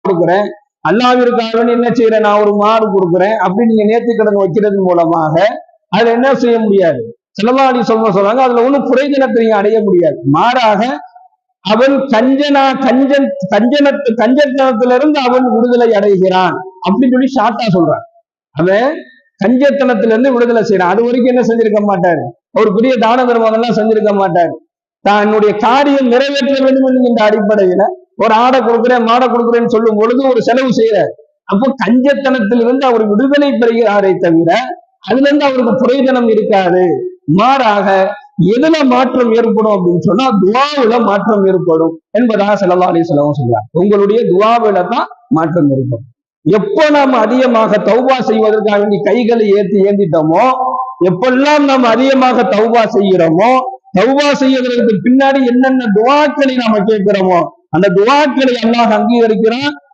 கொடுக்குறேன், அல்லாஹ்விற்காக என்ன செய்யறேன், நான் ஒரு மாடு கொடுக்குறேன் அப்படின்னு நீங்க நேர்த்திக்கடன் வைக்கிறது மூலமாக அதுல என்ன செய்ய முடியாது. ஸல்லல்லாஹு அலைஹி வஸல்லம் சொல்றாங்க, அதுல ஒண்ணும் குறைதனத்தை நீங்க அடைய முடியாது. மாறாக அவன் கஞ்சத்தனத்திலிருந்து அவன் விடுதலை அடைகிறான் அப்படின்னு சொல்லி ஷார்ட்டா சொல்றான். அவன் கஞ்சத்தனத்திலிருந்து விடுதலை செய்யறான். அது வரைக்கும் என்ன செஞ்சிருக்க மாட்டாரு, ஒரு பெரிய தான தர்மங்கள்லாம் செஞ்சிருக்க மாட்டாரு. தன்னுடைய காரியம் நிறைவேற்ற வேண்டும் என்கின்ற அடிப்படையில ஒரு ஆடை கொடுக்குறேன் மாடை கொடுக்குறேன்னு சொல்லும் பொழுது ஒரு செலவு செய்யறாரு. அப்போ கஞ்சத்தனத்திலிருந்து அவர் விடுதலை பெறுகிறாரே தவிர அதுல இருந்து அவருக்கு பிரயோஜனம் இருக்காது. மாறாக எதுல மாற்றம் ஏற்படும் அப்படின்னு சொன்னா துஆவுல மாற்றம் ஏற்படும் என்பதாக ஸல்லல்லாஹு அலைஹி வஸல்லம் சொல்றாங்க. உங்களுடைய துஆவுல தான் மாற்றம் ஏற்படும். எப்போ நாம் அதிகமாக தௌபா செய்வதற்காக வேண்டி கைகளை ஏந்திட்டோமோ, எப்பெல்லாம் நாம் அதிகமாக தௌபா செய்கிறோமோ, தௌபா செய்யறதுக்கு பின்னாடி என்னென்ன துஆக்களை நாம கேட்கிறோமோ அந்த துஆக்களை அல்லாஹ் அங்கீகரிக்கிறான்.